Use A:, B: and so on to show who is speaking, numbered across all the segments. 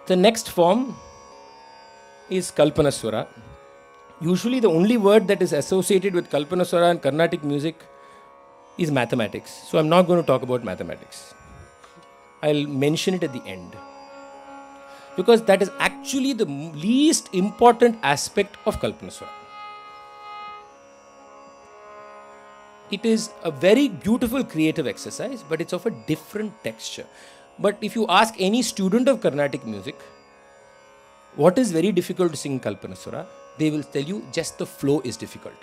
A: The next form is Kalpana Swara. Usually the only word that is associated with Kalpana Swara and Carnatic music is mathematics. So I'm not going to talk about mathematics. I'll mention it at the end. Because that is actually the least important aspect of Kalpana Swara. It is a very beautiful creative exercise, but it's of a different texture. But if you ask any student of Carnatic music, what is very difficult to sing Kalpana Swara, they will tell you just the flow is difficult.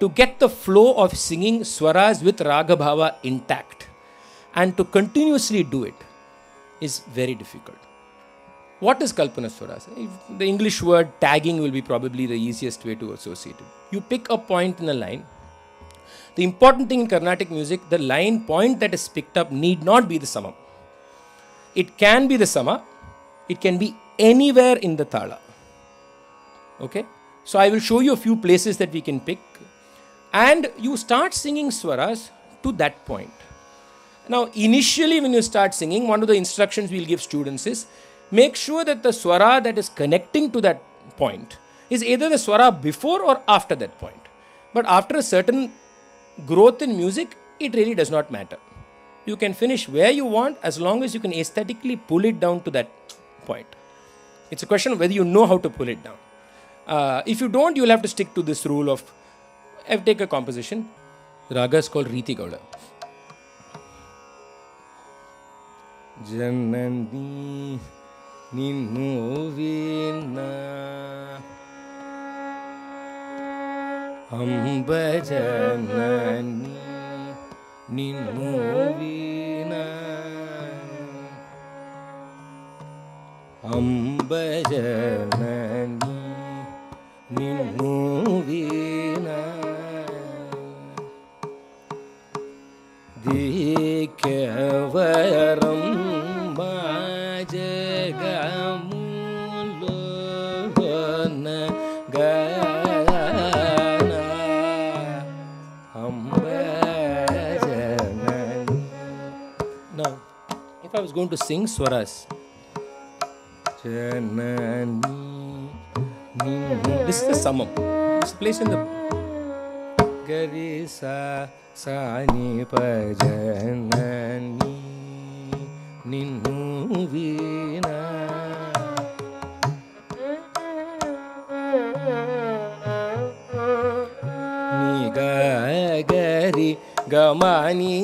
A: To get the flow of singing swaras with raga bhava intact and to continuously do it is very difficult. What is Kalpana Swaras? The English word tagging will be probably the easiest way to associate it. You pick a point in a line. The important thing in Carnatic music, the line point that is picked up need not be the sama. It can be the sama. It can be anywhere in the thala. Okay? So I will show you a few places that we can pick. And you start singing swaras to that point. Now, initially when you start singing, one of the instructions we'll give students is, make sure that the swara that is connecting to that point is either the swara before or after that point. But after a certain growth in music, it really does not matter. You can finish where you want as long as you can aesthetically pull it down to that point. It's a question of whether you know how to pull it down. If you don't, you'll have to stick to this rule of, take a composition. The raga is called Riti Gauda. Janani Ninnu Veena Amba Janani Ninnu Veena Amba Janani Ninnu Veena Dikavaram Majagamulona Gana Ambajanani. Now, if I was going to sing swaras, this is the samam. It's placed in the Garisa Sani Pajanani Ninnu Veena. Niga Gari Gamani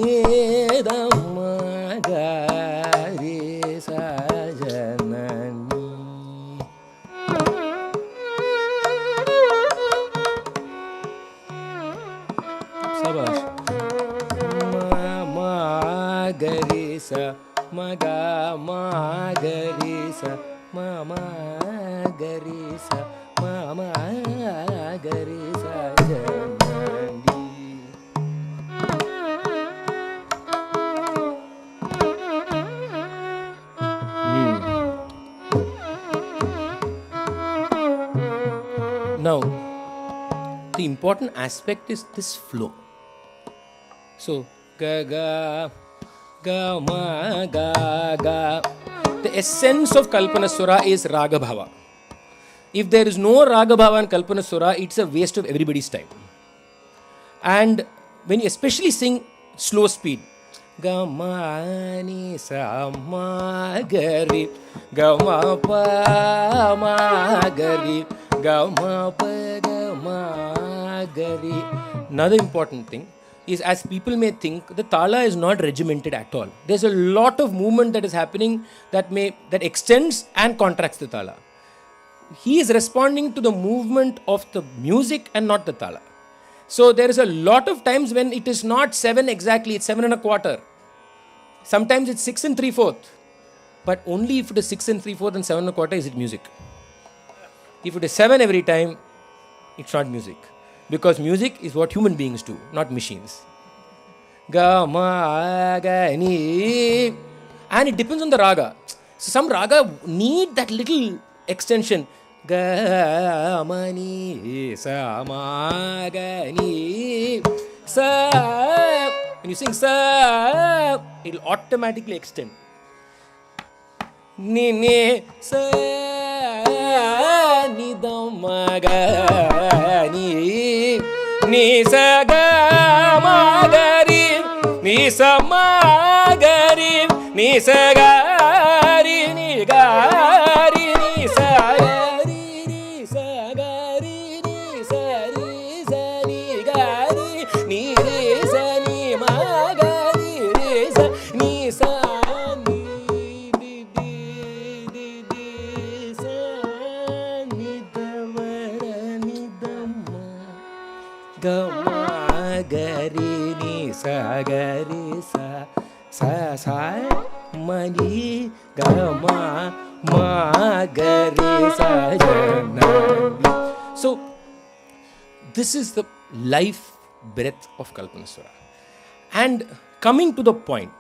A: Dhamma Gari Sajanani. Sabash. Ma Garisa Maga Ma Garisa Ma Garisa Ma Garisa Janani. Now, the important aspect is this flow. So, ga ga ga ma ga ga. The essence of Kalpana Swara is raga bhava. If there is no raga bhava in Kalpana Swara, it's a waste of everybody's time. And when you especially sing slow speed, ga ma ni sa ma ga ri, ga ma pa ma ga ri, ga ma pa ga ma ga ri. Another important thing is, as people may think, the tala is not regimented at all. There's a lot of movement that is happening that extends and contracts the tala. He is responding to the movement of the music and not the tala. So there is a lot of times when it is not 7 exactly, it's 7 1/4. Sometimes it's 6 3/4. But only if it is 6 3/4 and 7 1/4 is it music. If it is 7 every time, it's not music. Because music is what human beings do, not machines. Ga, ma, ga, ni. And it depends on the raga. So some raga need that little extension. Ga, ma, ni, sa, ma, ga, ni, sa. When you sing sa, it will automatically extend. ni ni sa ni da ma ga ni sa ga ma ga ri ni sa ma ga ri ni sa ga ri ni ga ri ni sa ga ri ni sa ga ri ni sa ri sa ni ga ri ni re sa ni ma ga ri re sa ni sa ni di di di di sa ni da ma ra ni da ma ga ma ga ri ni sa ga ri sa sa sa ma ni ga ma ga ri sa ja na. So this is the life breath of Kalpanaswara. And coming to the point,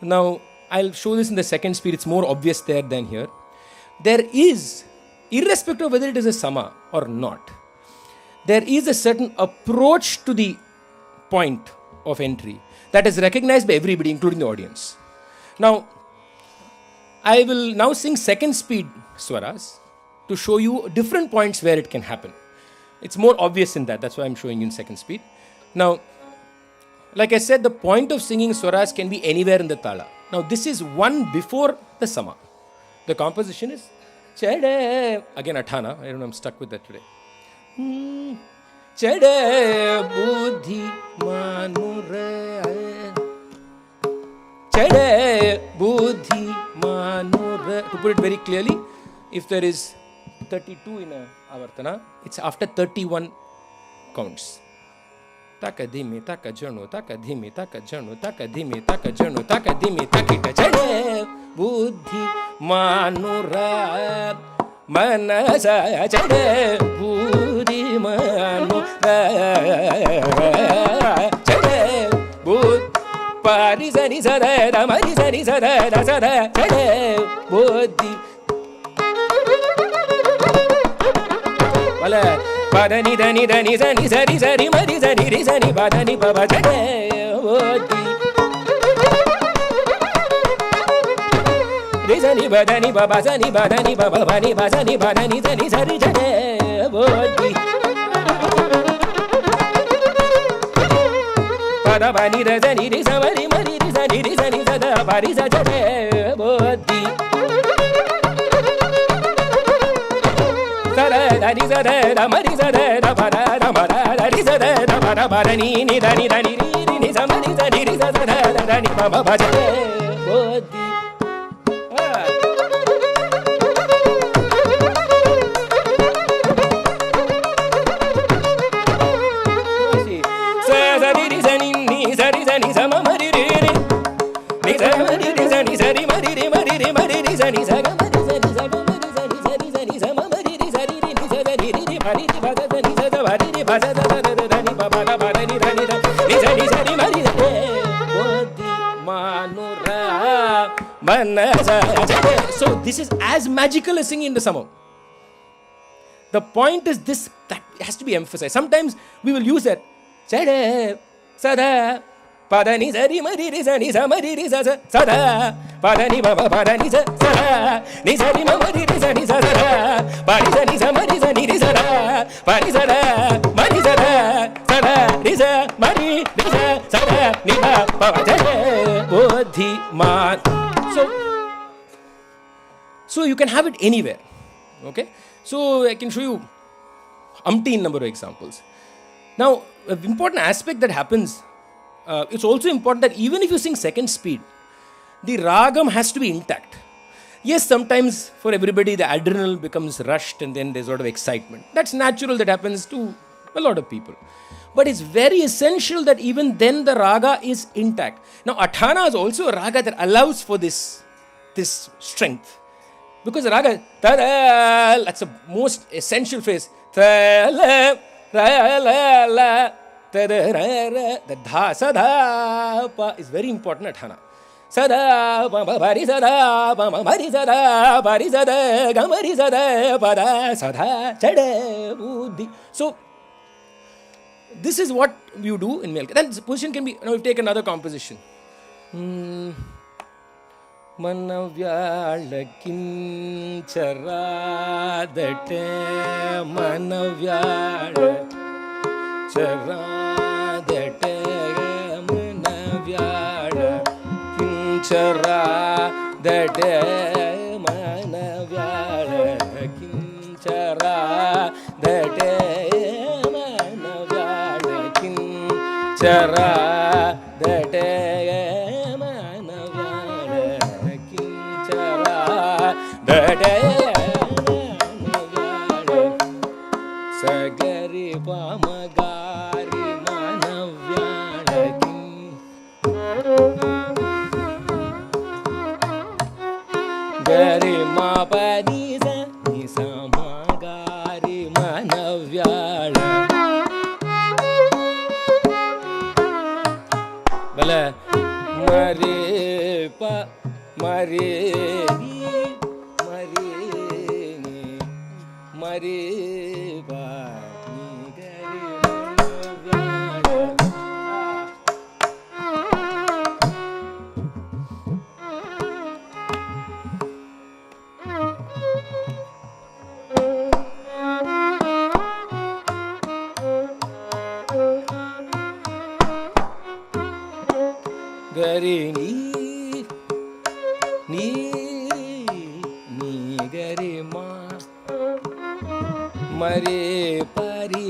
A: now I'll show this in the second speed. It's more obvious there than here. There is, irrespective of whether it is a sama or not, there is a certain approach to the point of entry that is recognized by everybody, including the audience. Now, I will now sing second speed swaras to show you different points where it can happen. It's more obvious in that. That's why I'm showing you in second speed. Now, like I said, the point of singing swaras can be anywhere in the tala. Now, this is one before the sama. The composition is Chede. Again, Athana. I don't know, I'm stuck with that today. Chede buddhi manure. Chede buddhi manure. To put it very clearly, if there is 32 in a avartana, it's after 31 counts. Taka dhimi, taka janu, taka dhimi, taka janu, taka dhimi, taka janu, taka dhimi, takita chade buddhi manura manasa chade buddhi manura chade buddhi parisani sada marisani sada sada chade buddhi wala padani dani dani sani sari sari mari sari ri sani padani baba chade buddhi ri sani badani baba sani badani baba bani basani badani sani sari chade buddhi pada bani ra sani ri samari mari ri sani sada bari sa chade buddhi Dari sada da mari sada da para da mara dari sada da para para ni ni dani dani ri ni samari sani ri sada da dani baba baje bodhi sa sari ri sani ni sari sani sama mari ri ni samari ri sani sari mari ri sani saga mari sani saga mari sani sari sani sama mari ri sari ri ni sada ri ri bari ri bada sani sada bari ri bada sada dani baba da bada ni rani da ni sani sari mari sani bodhi manura manasa. So this is as magical as singing in the samam. The point is this, that has to be emphasized. Sometimes we will use that chade sada padani sari mari ri sani samari ri sa sada padani baba padani sa sada ni sari mari ri sani sada pari sani samari sani ri sada pari sada mari sada sada ri sa mari ri sa sada ni baba chade bodhi man. So you can have it anywhere. Okay, so I can show you umpteen number of examples. Now, an important aspect that happens, it's also important that even if you sing second speed, the ragam has to be intact. Yes, sometimes for everybody the adrenal becomes rushed and then there's a lot of excitement. That's natural, that happens to a lot of people. But it's very essential that even then the raga is intact. Now, Athana is also a raga that allows for this strength. Because the raga, that's the most essential phrase. The dha, sada, pa is very important at Athana. Sada, bari sada, bari sada, bari sada, gamari sada, pada, sada, chade, buddhi. So, this is what you do in Melka. Then this position can be, now we take another composition. ಮನವ್ಯಾಳ ಕಿಂಚರಾದಟೆ ಮನವ್ಯಾಳ ಚರಾದಟೆ ಮನವ್ಯಾಳ ಕಿಂಚರಾದಟೆ ಮನವ್ಯಾಳ ಕಿಂಚರಾದಟೆ ಮನವ್ಯಾಳ ಕಿಂಚರಾದಟೆ ಸಗರಿ ಪಮಗಾರಿ ಮನವ್ಯಾಳಕಿ ಗರಿ ಮಪನಿ ಸಮಗಾರಿ ಮನವ್ಯಾಳ ಬಲ ಮರೇ ಪ ಮರೇ ಮರೇ ಬಾ ಗರಿ ಗರಿ ನೀ ಗರಿ ಮಾ ಮರೇ ಪರಿ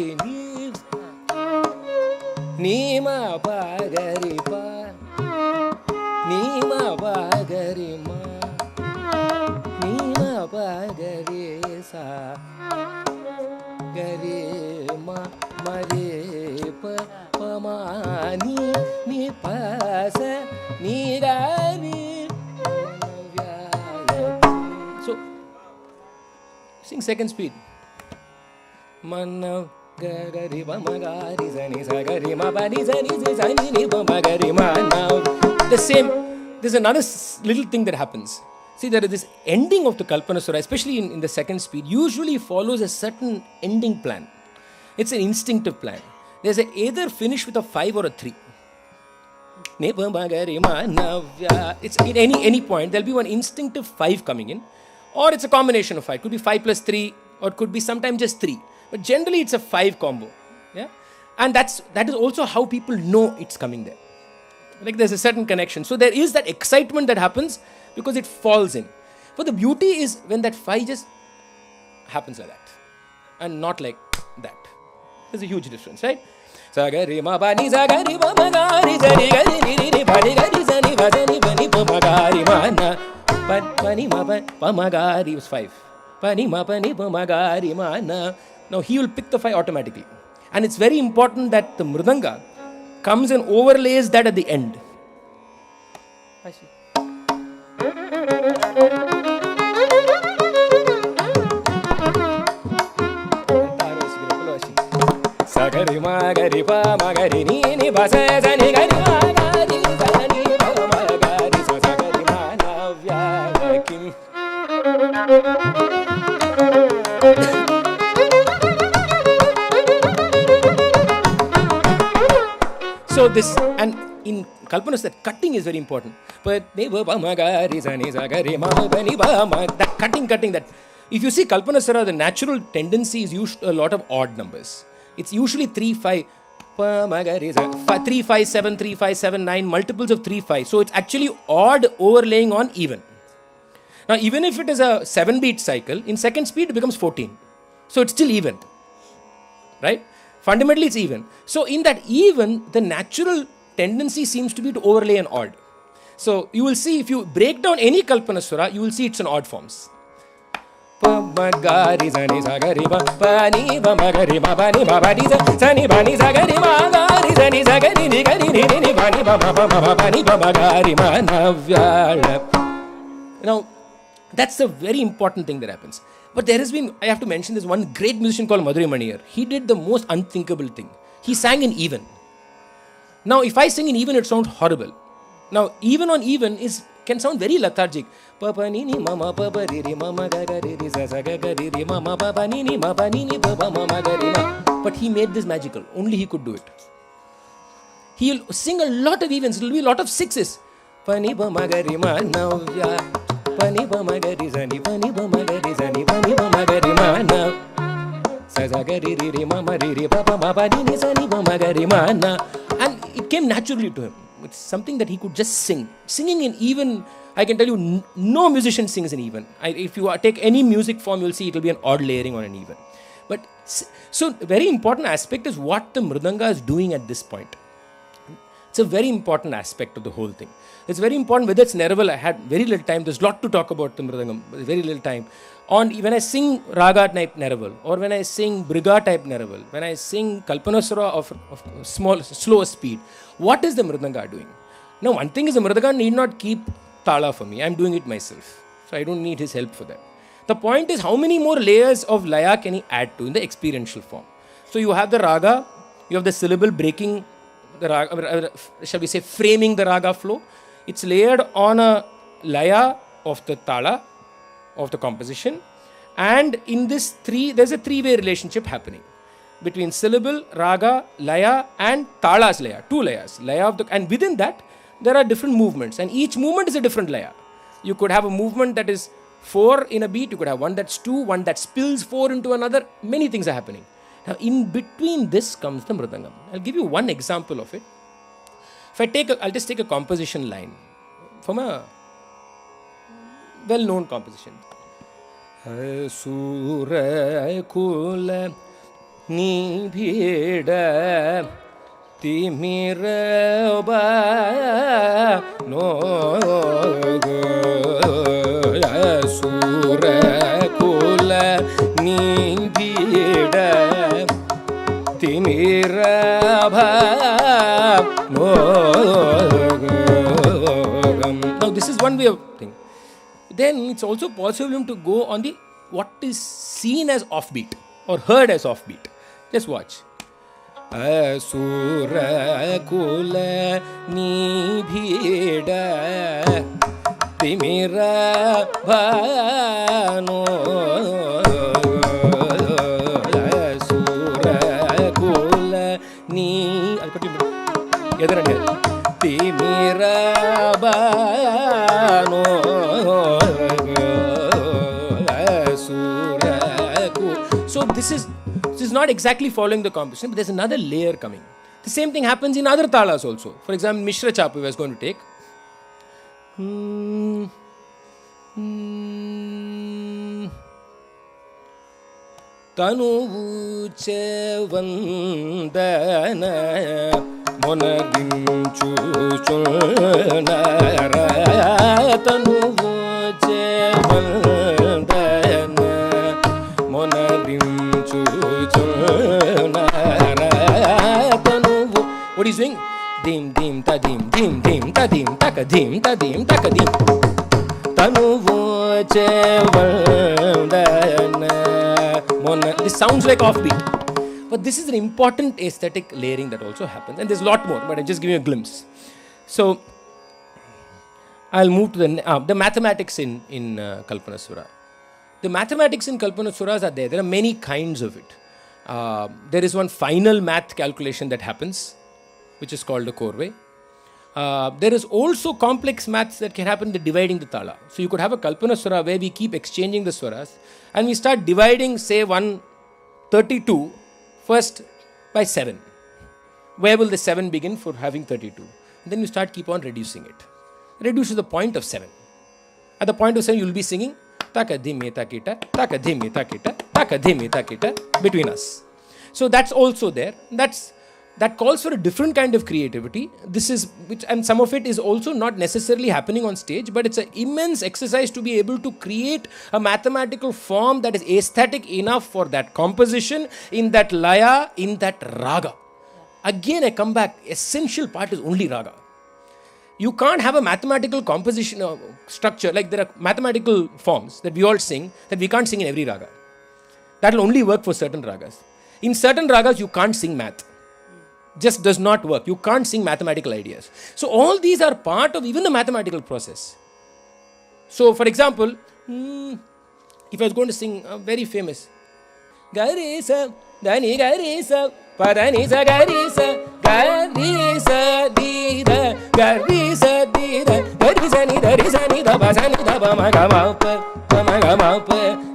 A: ನೀಮ ಪಗರಿ ಪ ನೀಮ ಪಗರಿ ಮ ನೀಮ ಪಗರಿ ಸಾ ಗರಿ ಮ ಮರೇ ಪ ಪಮಾನಿ ನಿ ಪಸ ನೀರಾನಿ. So sing second speed. Manav gari bamagari zani sagari mabani zani zani ni bamagari manav. The same. There's another little thing that happens. See, there is this ending of the Kalpana Sura, especially in the second speed, usually follows a certain ending plan. It's an instinctive plan. There's either finish with a 5 or a 3. It's at any point there'll be one instinctive 5 coming in, or it's a combination of 5. Could be 5 plus 3, or could be sometimes just 3. But generally it's a 5 combo. Yeah, and that is also how people know it's coming there. Like there's a certain connection. So there is that excitement that happens because it falls in. But the beauty is when that 5 just happens like that and not like that. There's a huge difference, right? Sagari ma bani sagari ma magari zani gari ni ni bani gari zani bani bani pa magari ma na bani ma pa magari was 5. Bani ma bani pa magari ma na. Now he will pick the 5 automatically, and it's very important that the mridanga comes and overlays that at the end. I see. Sagari magari pa magari ni ni basa zani gari magari zani pa magari sagari manavyakim. So this, and in Kalpana, that cutting is very important. But that cutting that. If you see Kalpana Sara, the natural tendency is used a lot of odd numbers. It's usually 3, 5, 3, 5, 7, 3, 5, 7, 9, multiples of 3, 5. So it's actually odd overlaying on even. Now, even if it is a 7-beat cycle, in second speed it becomes 14. So it's still even, right? Fundamentally it's even. So in that even, the natural tendency seems to be to overlay an odd. So you will see, if you break down any Kalpana Sura, you will see it's in odd forms. Pamagari zani sagari ba pani ba magari ba bani ba bani zani bani sagari magari zani sagari ni gari ni ni bani ba ba ba bani ba magari manavyala. Now that's a very important thing that happens. But there has been, I have to mention, this one great musician called Madurai Maniyar. He did the most unthinkable thing. He sang in even. Now if I sing in even, it sounds horrible. Now even on even can sound very lethargic. Papa ni ni mama papa ri ri mama ga ga ri ri sa sa ga ga ri ri mama papa ni ni papa mama ga ri ma. But he made this magical. Only he could do it. He'll sing a lot of evens. It will be a lot of 6s. pani ba magari ma navya, pani ba magari zani, pani ba magari zani, pani ba magari ma na, sa sa ga ri ri ri ma ma ri ri pa pa ma pa ni ni sa ni ba magari ma na, and it came naturally to him. It's something that he could just sing. Singing in even, I can tell you, no musician sings in even. If you take any music form, you'll see it will be an odd layering on an even. But so very important aspect is what the mridanga is doing at this point. It's a very important aspect of the whole thing. It's very important whether it's Neraval. I had very little time. There's a lot to talk about the mridangam. Very little time. When I sing raga type Neraval, or when I sing briga type Neraval, when I sing Kalpanaswara of slower speed, what is the mridanga doing? Now, one thing is the mridanga need not keep tala for me. I'm doing it myself. So I don't need his help for that. The point is how many more layers of laya can he add to in the experiential form. So you have the raga, you have the syllable breaking the raga, shall we say framing the raga flow. It's layered on a laya of the tala, of the composition, and in this there's a three-way relationship happening between syllable, raga, laya, and tala's laya. Two layers, laya of the, and within that there are different movements, and each movement is a different laya. You could have a movement that is 4 in a beat, you could have one that's 2, one that spills 4 into another. Many things are happening. Now in between this comes the mridangam. I'll give you one example of it. If I'll just take a composition line from a well-known composition. Sura kula nibhida timira ba no sura kula nibhida timira ba no. Now this is one way of thing. Then it's also possible to go on the what is seen as offbeat or heard as offbeat. Just watch. Asura kula nibhida timira bhano asura kula ni timira bhano. So this is not exactly following the composition, but there's another layer coming. The same thing happens in other talas also. For example, Mishra Chapu I was going to take. Tanu chevandana monadin chuchunara tanu chevandana monadin chuchunara tanu. What is doing? Dim dim ta dim dim dim ta dim taka dim ta dim taka dim tanu chevandana. This sounds like offbeat, but this is an important aesthetic layering that also happens, and there's a lot more, but I'm just giving you a glimpse. So I'll move to the mathematics in Kalpanaswara. The mathematics in Kalpanaswaras are there. There are many kinds of it. There is one final math calculation that happens, which is called the Korve. There is also complex maths that can happen in dividing the tala. So you could have a Kalpanaswara where we keep exchanging the swaras and we start dividing, say, 132 first by 7. Where will the 7 begin for having 32? And then you keep on reducing it. Reduce to the point of 7. At the point of 7, you will be singing takadhimi takita, takadhimi takita, takadhimi takita between us. So that's also there. That calls for a different kind of creativity. And some of it is also not necessarily happening on stage, but it's an immense exercise to be able to create a mathematical form that is aesthetic enough for that composition, in that laya, in that raga. Again, I come back, essential part is only raga. You can't have a mathematical composition structure, like there are mathematical forms that we all sing, that we can't sing in every raga. That will only work for certain ragas. In certain ragas, you can't sing math. Just does not work. You can't sing mathematical ideas. So all these are part of even the mathematical process. So for example, if I was going to sing a very famous gari sa, dani gari sa, padani sa gari sa, gari sa di da, gari sa di da, gari sa ni da ba sa ni da ba ma ga ma pa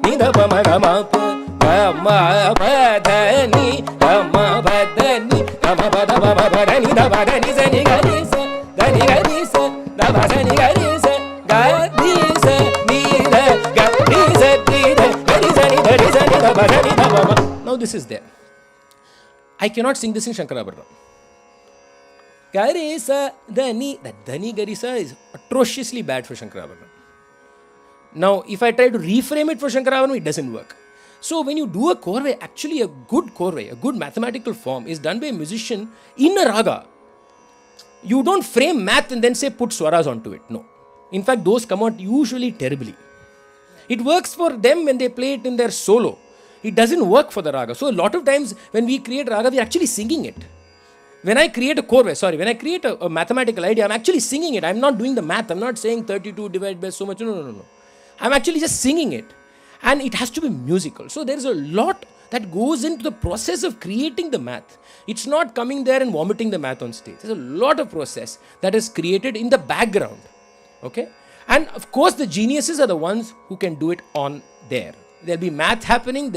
A: ni da ba ma ga ma pa ma pa da ni ga ma pa da ni ga ma pa da ba ma pa da ni da ba da ni sa ni gari sa, dani gari sa, da ba sa ni gari sa, gari sa ni da, gari sa di da, gari sa ni da ba sa ni da ba ma. Now this is there. I cannot sing this in Shankarabharanam. Garisa, Dani, that Dani Garisa is atrociously bad for Shankarabharanam. Now, if I try to reframe it for Shankarabharanam, it doesn't work. So, when you do a korve, actually a good korve, a good mathematical form is done by a musician in a raga. You don't frame math and then say put swaras onto it. No. In fact, those come out usually terribly. It works for them when they play it in their solo. It doesn't work for the raga. So a lot of times when we create raga, we're actually singing it. When I create a korve, when I create a mathematical idea, I'm actually singing it. I'm not doing the math. I'm not saying 32 divided by so much. No. I'm actually just singing it. And it has to be musical. So there's a lot that goes into the process of creating the math. It's not coming there and vomiting the math on stage. There's a lot of process that is created in the background. Okay? And of course, the geniuses are the ones who can do it on there. There'll be math happening,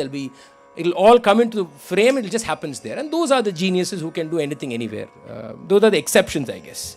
A: it'll all come into the frame, it just happens there. And those are the geniuses who can do anything anywhere. Those are the exceptions, I guess.